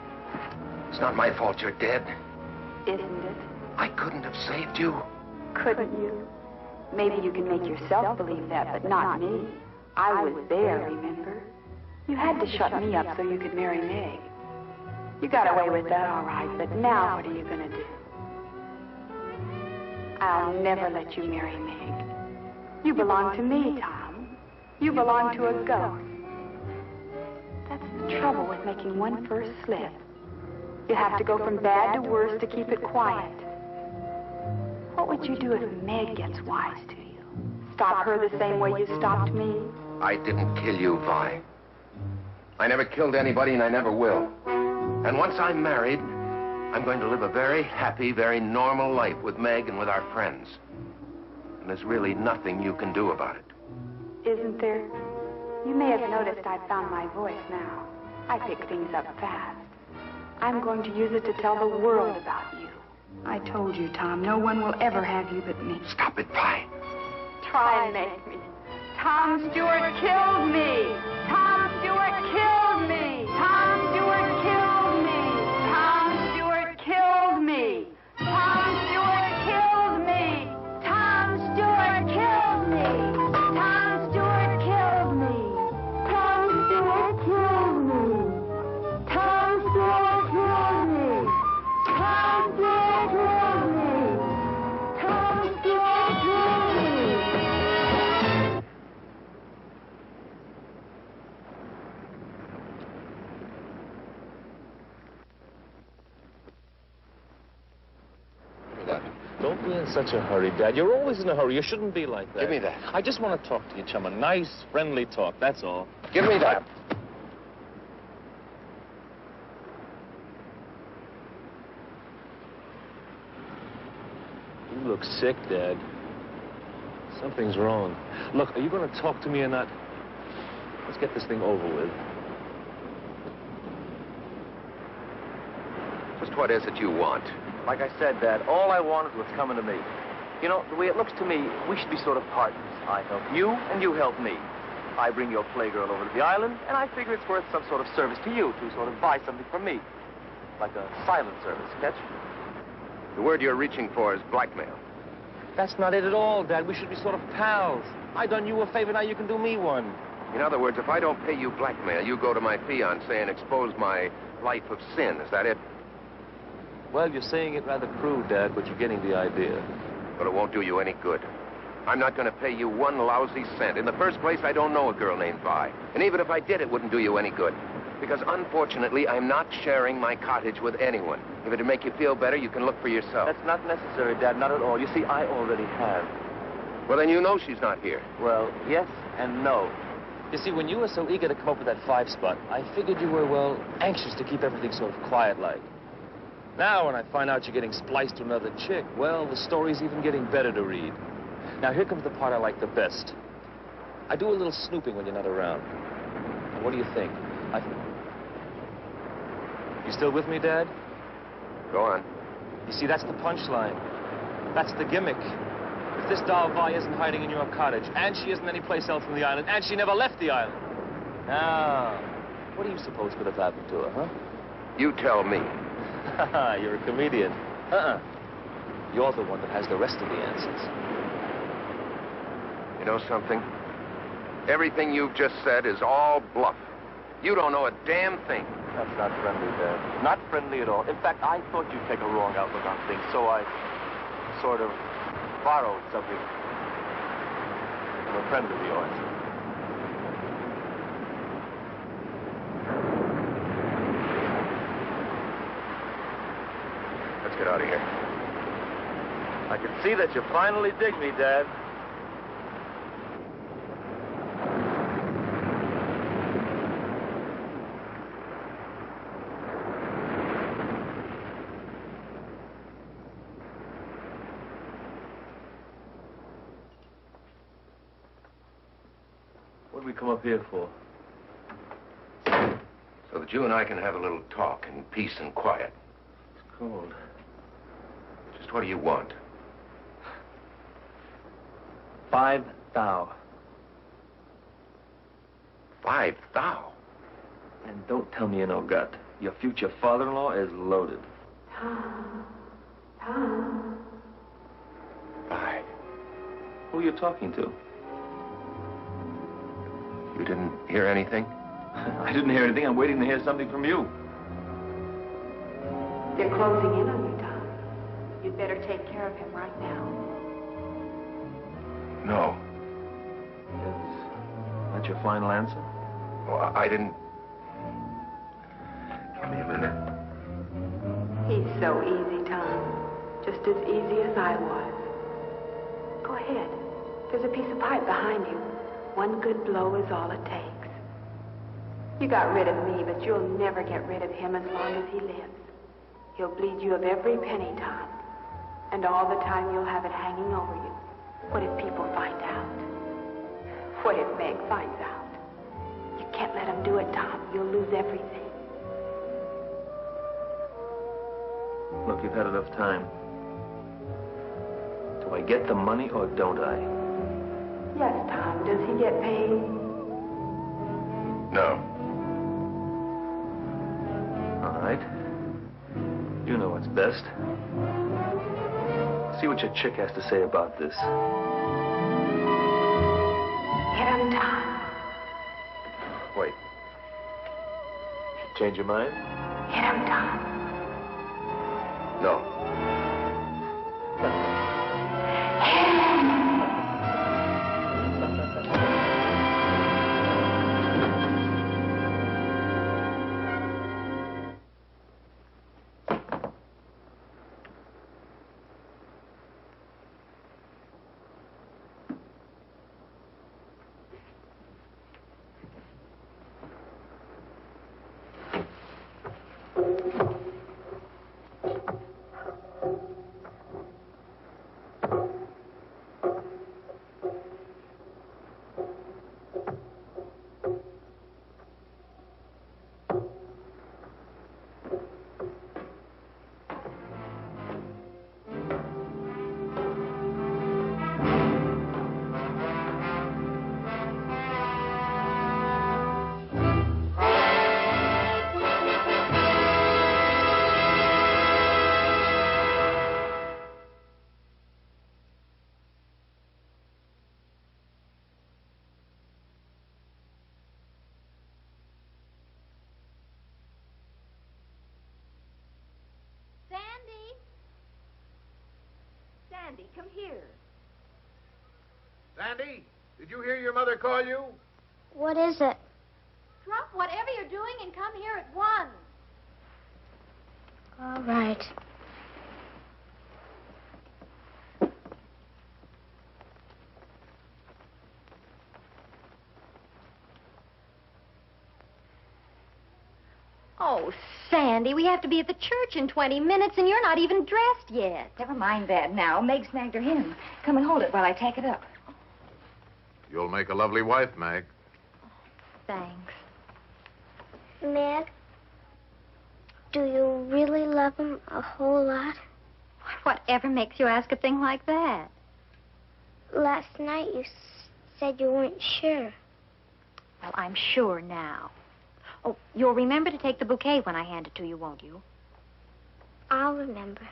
It's not my fault you're dead. Isn't it? I couldn't have saved you. Couldn't you? Maybe you can make yourself believe that, but not me. I was there, remember? You had to shut me up so you could marry Meg. You got away with that all right, but now what are you going to do? I'll never let you marry Meg. You belong to me, Tom. You belong to a ghost. That's the trouble with making one first slip. You have to go from bad to worse to keep it quiet. What would you do if Meg gets wise to you? Stop her the same way you stopped me? I didn't kill you, Vi. I never killed anybody, and I never will. And once I'm married, I'm going to live a very happy, very normal life with Meg and with our friends. And there's really nothing you can do about it. Isn't there? You may have noticed I found my voice now. I pick things up fast. I'm going to use it to tell the world about you. I told you, Tom, no one will ever have you but me. Stop it, Vi. Try and make me. Tom Stewart killed me. Tom Stewart killed me. Tom Stewart killed me. Tom Stewart killed me. Tom Stewart killed me. Tom Stewart killed me. Tom Stewart killed me. Tom Stewart killed me. Tom Stewart killed me. Tom Stewart killed me. Tom Stewart killed me. Don't be in such a hurry, Dad. You're always in a hurry. You shouldn't be like that. Give me that. I just want to talk to you, chum. A nice, friendly talk, that's all. Give me that. You look sick, Dad. Something's wrong. Look, are you going to talk to me or not? Let's get this thing over with. Just what is it you want? Like I said, Dad, all I wanted was coming to me. You know, the way it looks to me, we should be sort of partners. I help you, and you help me. I bring your playgirl over to the island, and I figure it's worth some sort of service to you to sort of buy something from me. Like a silent service, catch? The word you're reaching for is blackmail. That's not it at all, Dad. We should be sort of pals. I done you a favor, now you can do me one. In other words, if I don't pay you blackmail, you go to my fiancée and expose my life of sin. Is that it? Well, you're saying it rather crude, Dad, but you're getting the idea. But it won't do you any good. I'm not going to pay you one lousy cent. In the first place, I don't know a girl named Vi. And even if I did, it wouldn't do you any good. Because unfortunately, I'm not sharing my cottage with anyone. If it'd make you feel better, you can look for yourself. That's not necessary, Dad, not at all. You see, I already have. Well, then you know she's not here. Well, yes and no. You see, when you were so eager to come up with that 5 spot, I figured you were, well, anxious to keep everything sort of quiet-like. Now, when I find out you're getting spliced to another chick, well, the story's even getting better to read. Now, here comes the part I like the best. I do a little snooping when you're not around. Now, what do you think? You still with me, Dad? Go on. You see, that's the punchline. That's the gimmick. If this doll Vi isn't hiding in your cottage, and she isn't anyplace else on the island, and she never left the island. Now, what do you suppose could have happened to her, huh? You tell me. You're a comedian. You're the one that has the rest of the answers. You know something? Everything you've just said is all bluff. You don't know a damn thing. That's not friendly, Dad. Not friendly at all. In fact, I thought you'd take a wrong outlook on things, so I sort of borrowed something from a friend of yours. Let's get out of here. I can see that you finally dig me, Dad. What did we come up here for? So that you and I can have a little talk in peace and quiet. It's cold. Just what do you want? 5 thou. 5 thou? And don't tell me you no gut. Your future father-in-law is loaded. Tom. Tom. 5. Who are you talking to? You didn't hear anything? I didn't hear anything. I'm waiting to hear something from you. They're closing in on you, Tom. You'd better take care of him right now. No. Is that your final answer? Oh, I didn't... Give me a minute. He's so easy, Tom. Just as easy as I was. Go ahead. There's a piece of pipe behind you. One good blow is all it takes. You got rid of me, but you'll never get rid of him as long as he lives. He'll bleed you of every penny, Tom. And all the time you'll have it hanging over you. What if people find out? What if Meg finds out? You can't let him do it, Tom. You'll lose everything. Look, you've had enough time. Do I get the money or don't I? Yes, Tom. Does he get paid? No. All right. You know what's best. See what your chick has to say about this. Hit him, Tom. Wait. Change your mind? Hit him, Tom. No. Sandy, come here. Sandy, did you hear your mother call you? What is it? Drop whatever you're doing and come here at once. All right. Oh, Sandy, we have to be at the church in 20 minutes, and you're not even dressed yet. Never mind that now. Meg snagged her hymn. Come and hold it while I tack it up. You'll make a lovely wife, Meg. Thanks. Meg, do you really love him a whole lot? Whatever makes you ask a thing like that? Last night you said you weren't sure. Well, I'm sure now. Oh, you'll remember to take the bouquet when I hand it to you, won't you? I'll remember.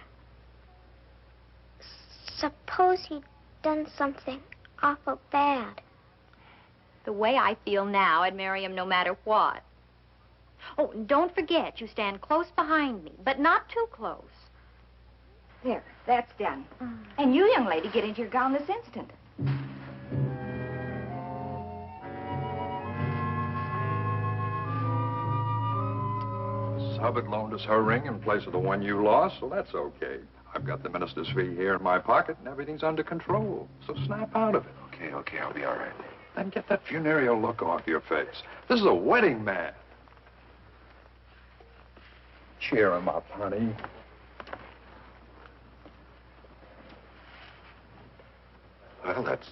Suppose he'd done something awful bad. The way I feel now, I'd marry him no matter what. Oh, and don't forget, you stand close behind me, but not too close. There, that's done. And you, young lady, get into your gown this instant. Hubbard loaned us her ring in place of the one you lost, so that's okay. I've got the minister's fee here in my pocket, and everything's under control. So snap out of it. Okay, I'll be all right. Then get that funereal look off your face. This is a wedding man. Cheer him up, honey. Well, that's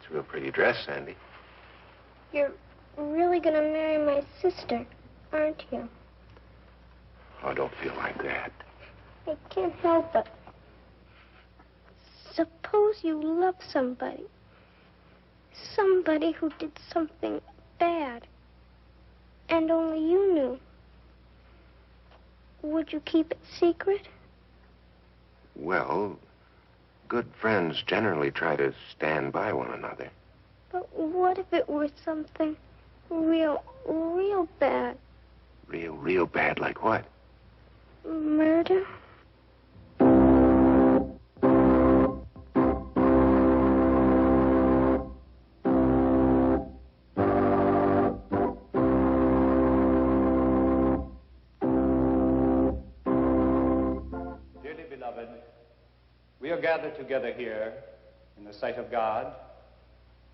a real pretty dress, Sandy. You're really gonna marry my sister, aren't you? Oh, don't feel like that. I can't help it. Suppose you love somebody. Somebody who did something bad. And only you knew. Would you keep it secret? Well, good friends generally try to stand by one another. But what if it were something real bad? Real bad, like what? Murder? Dearly beloved, we are gathered together here in the sight of God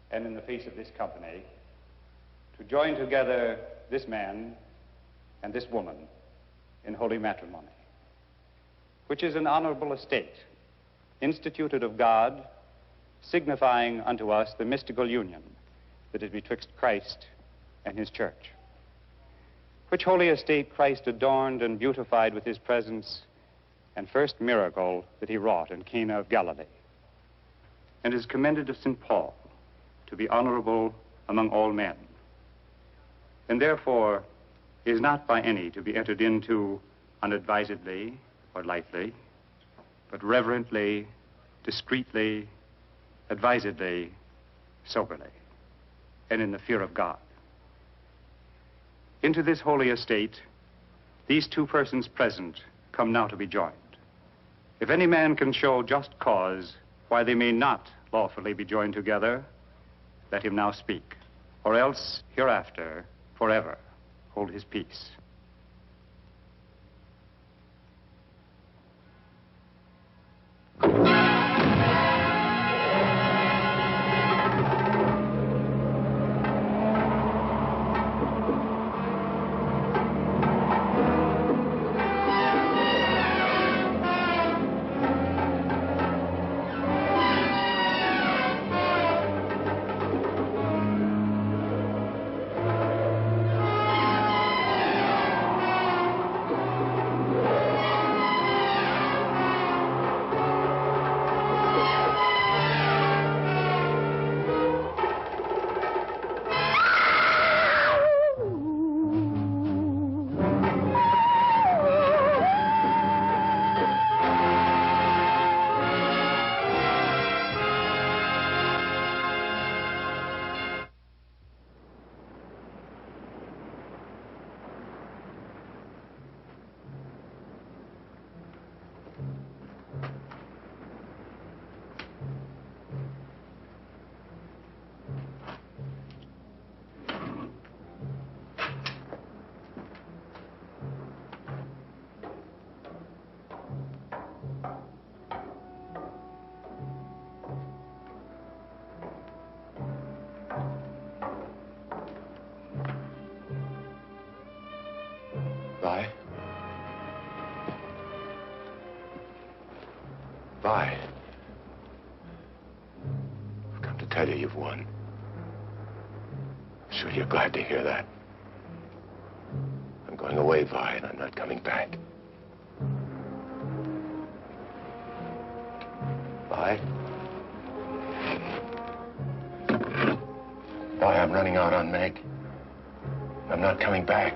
and in the face of this company to join together this man and this woman in holy matrimony, which is an honorable estate, instituted of God, signifying unto us the mystical union that is betwixt Christ and his church. Which holy estate Christ adorned and beautified with his presence and first miracle that he wrought in Cana of Galilee, and is commended to St. Paul to be honorable among all men, and therefore is not by any to be entered into unadvisedly or lightly, but reverently, discreetly, advisedly, soberly, and in the fear of God. Into this holy estate, these two persons present come now to be joined. If any man can show just cause why they may not lawfully be joined together, let him now speak, or else hereafter, forever, hold his peace. Vi. I've come to tell you you've won. I'm sure you're glad to hear that. I'm going away, Vi, and I'm not coming back. Vi? Vi, I'm running out on Meg. I'm not coming back.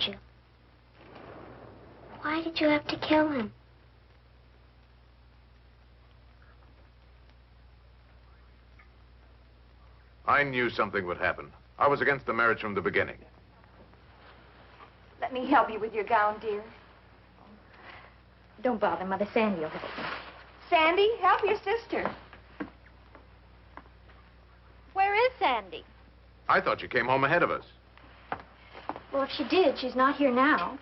You. Why did you have to kill him? I knew something would happen. I was against the marriage from the beginning. Let me help you with your gown, dear. Don't bother, Mother. Sandy will help me. Sandy, help your sister. Where is Sandy? I thought you came home ahead of us. Well, if she did, she's not here now.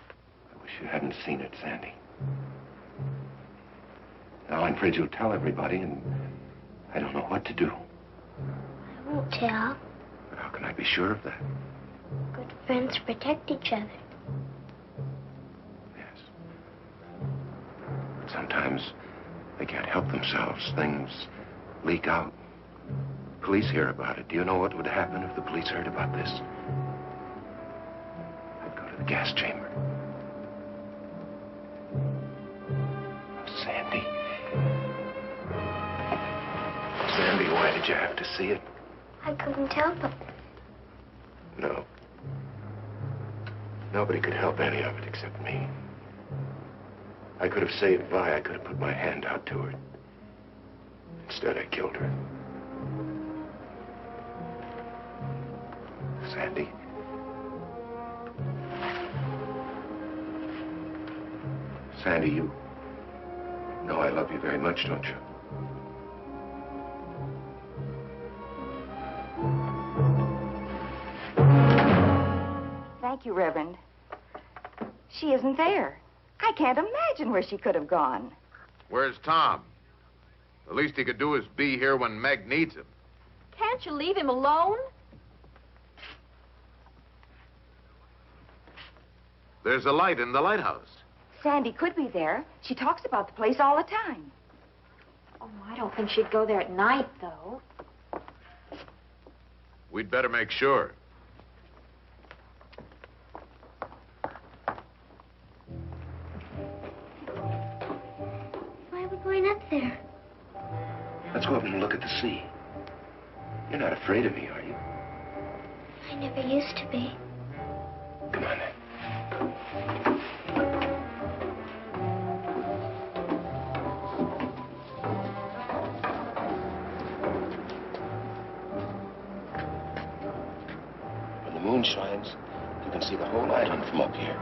I wish you hadn't seen it, Sandy. Now I'm afraid you'll tell everybody, and I don't know what to do. I won't tell. But how can I be sure of that? Good friends protect each other. Yes. But sometimes they can't help themselves. Things leak out. Police hear about it. Do you know what would happen if the police heard about this? I'd go to the gas chamber. Sandy. Sandy, why did you have to see it? I couldn't help it. No. Nobody could help any of it except me. I could have saved Vi. I could have put my hand out to her. Instead, I killed her. Sandy. Sandy, you know I love you very much, don't you? Thank you, Reverend. She isn't there. I can't imagine where she could have gone. Where's Tom? The least he could do is be here when Meg needs him. Can't you leave him alone? There's a light in the lighthouse. Sandy could be there. She talks about the place all the time. Oh, I don't think she'd go there at night, though. We'd better make sure. Why are we going up there? Let's go up and look at the sea. You're not afraid of me, are you? I never used to be. Come on, then. When the moon shines, you can see the whole island from up here.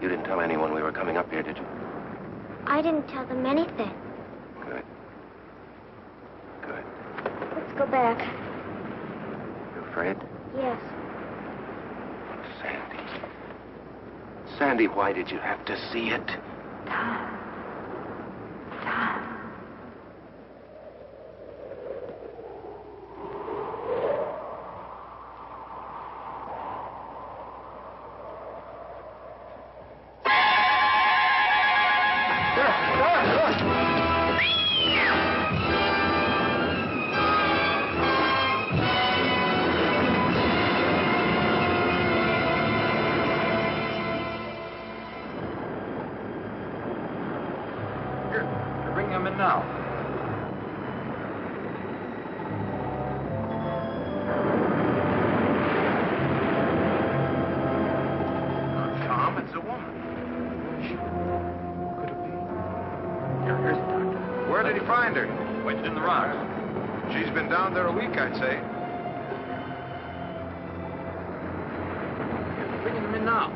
You didn't tell anyone we were coming up here, did you? I didn't tell them anything. Good. Good. Let's go back. You afraid? Yes. Sandy. Sandy, why did you have to see it? Tom. Tom. Bring him in now. Tom, it's a woman. Who could it be? Here's the doctor. Where did he find her? Wedged in the rocks. She's been down there a week, I'd say. Bring him in now.